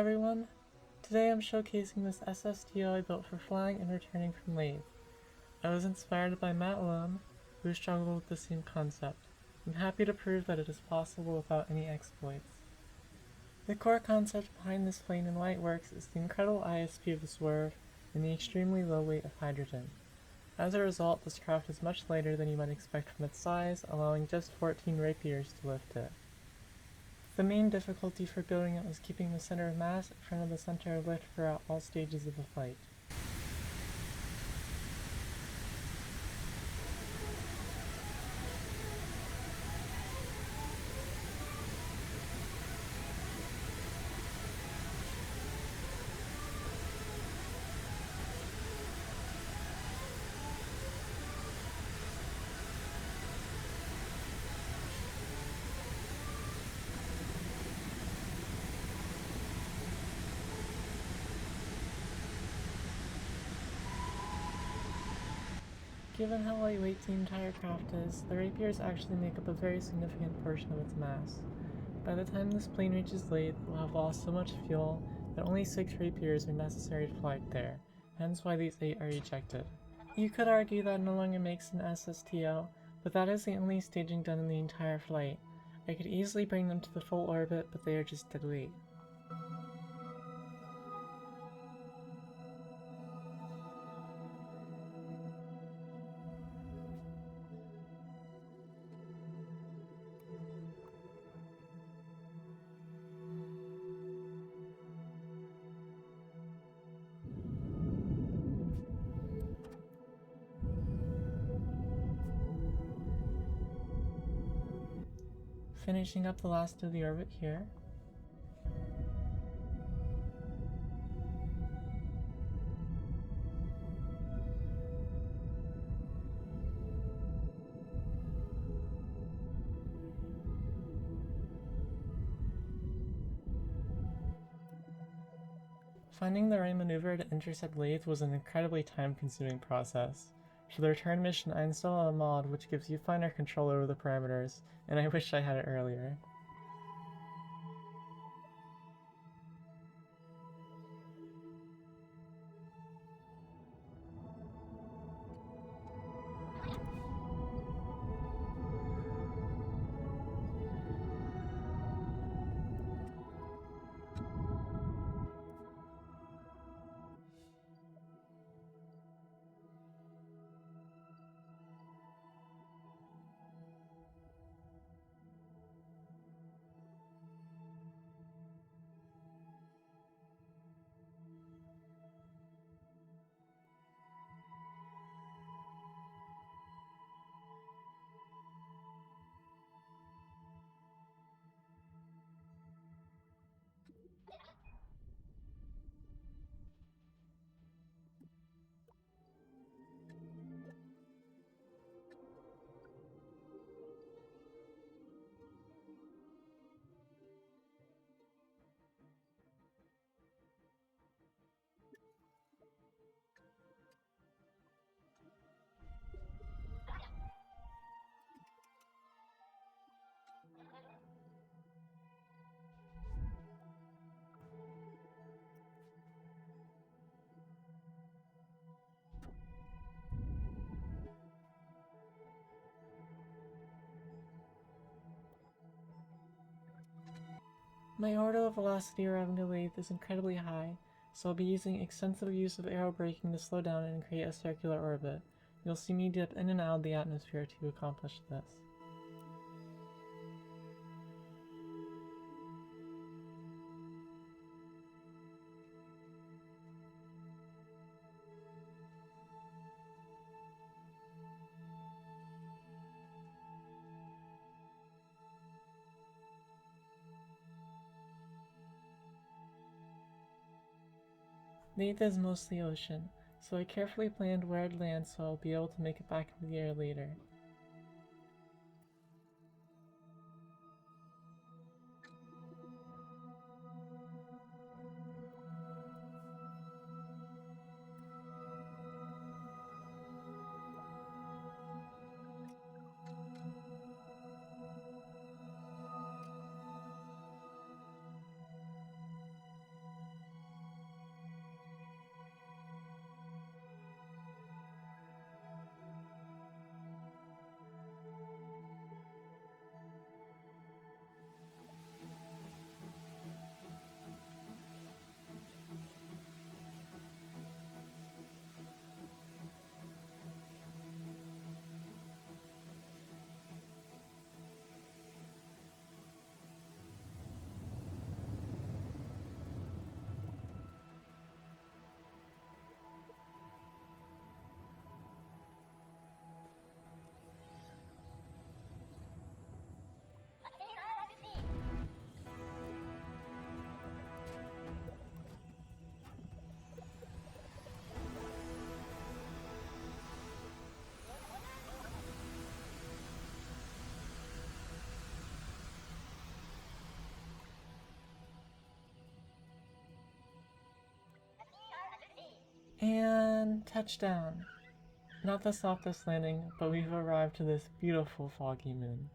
everyone! Today I'm showcasing this SSTO I built for flying and returning from Laythe. I was inspired by Matt Lone, who struggled with the same concept. I'm happy to prove that it is possible without any exploits. The core concept behind this plain and white works is the incredible ISP of the swerve and the extremely low weight of hydrogen. As a result, this craft is much lighter than you might expect from its size, allowing just 14 rapiers to lift it. The main difficulty for building it was keeping the center of mass in front of the center of lift throughout all stages of the flight. Given how lightweight the entire craft is, the rapiers actually make up a very significant portion of its mass. By the time this plane reaches Laythe, it will have lost so much fuel that only 6 rapiers are necessary to fly it there, hence why these 8 are ejected. You could argue that no longer makes an SSTO, but that is the only staging done in the entire flight. I could easily bring them to the full orbit, but they are just dead weight. Finishing up the last of the orbit here. Finding the right maneuver to intercept Laythe was an incredibly time-consuming process. For the return mission, I installed a mod which gives you finer control over the parameters, and I wish I had it earlier. My orbital velocity arriving to Laythe is incredibly high, so I'll be using extensive use of aero braking to slow down and create a circular orbit. You'll see me dip in and out of the atmosphere to accomplish this. Laythe is mostly ocean, so I carefully planned where I'd land so I'll be able to make it back into the air later. And touchdown. Not the softest landing, but we've arrived to this beautiful foggy moon.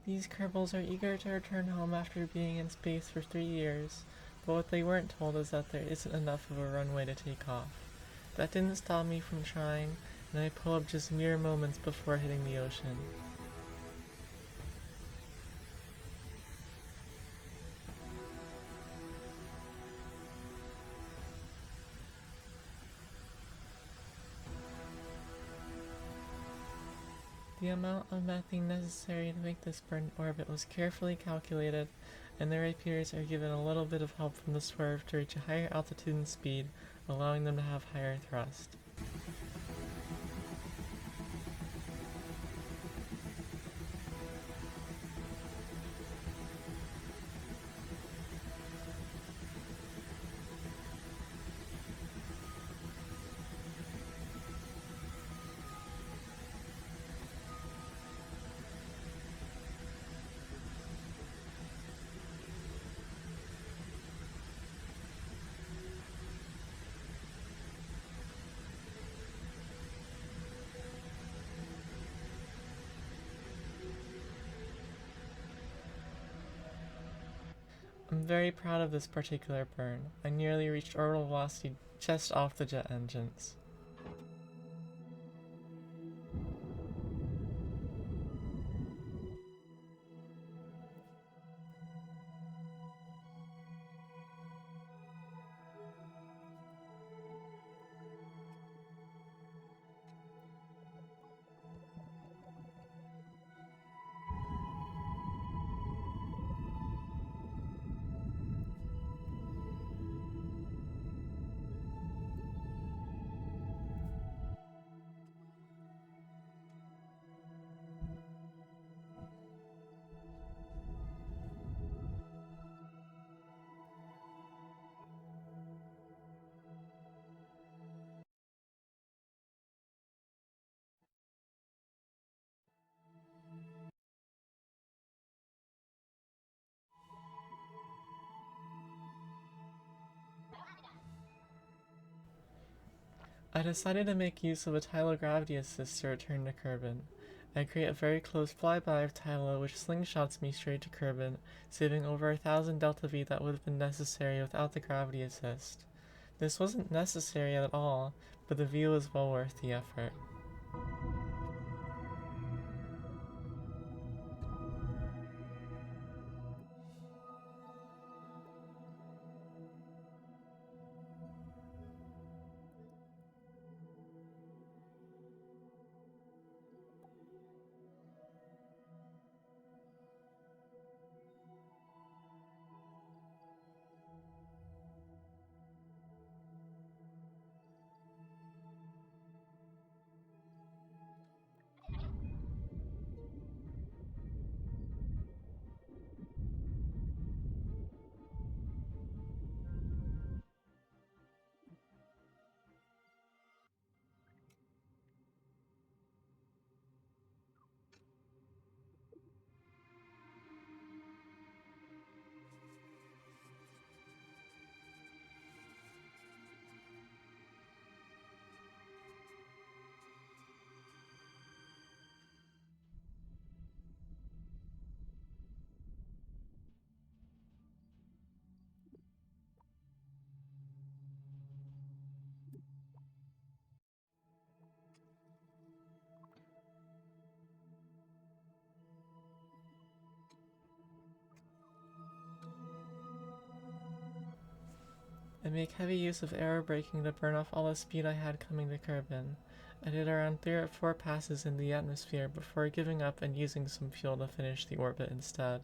These Kerbals are eager to return home after being in space for 3 years, but what they weren't told is that there isn't enough of a runway to take off. That didn't stop me from trying, and I pull up just mere moments before hitting the ocean. The amount of methane necessary to make this burn orbit was carefully calculated, and the rapiers are given a little bit of help from the swerve to reach a higher altitude and speed, allowing them to have higher thrust. I'm very proud of this particular burn. I nearly reached orbital velocity just off the jet engines. I decided to make use of a Tylo gravity assist to return to Kerbin. I create a very close flyby of Tylo which slingshots me straight to Kerbin, saving over 1,000 delta V that would have been necessary without the gravity assist. This wasn't necessary at all, but the view was well worth the effort. I make heavy use of aero braking to burn off all the speed I had coming to Kerbin. I did around 3 or 4 passes in the atmosphere before giving up and using some fuel to finish the orbit instead.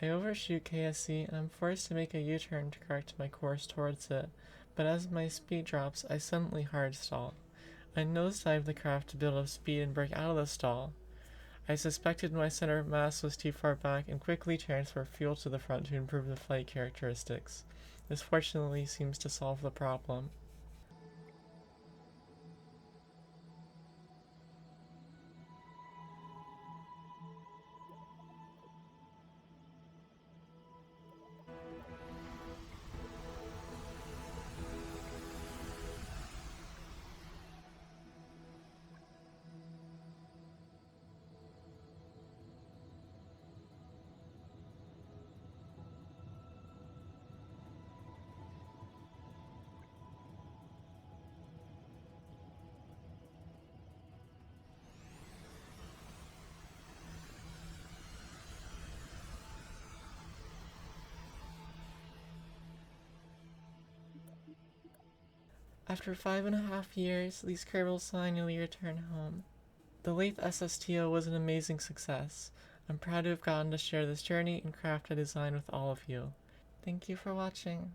I overshoot KSC and I'm forced to make a U-turn to correct my course towards it, but as my speed drops, I suddenly hard stall. I nosedive the craft to build up speed and break out of the stall. I suspected my center of mass was too far back and quickly transfer fuel to the front to improve the flight characteristics. This fortunately seems to solve the problem. After 5.5 years, these Kerbals finally return home. The Laythe SSTO was an amazing success. I'm proud to have gotten to share this journey and craft a design with all of you. Thank you for watching.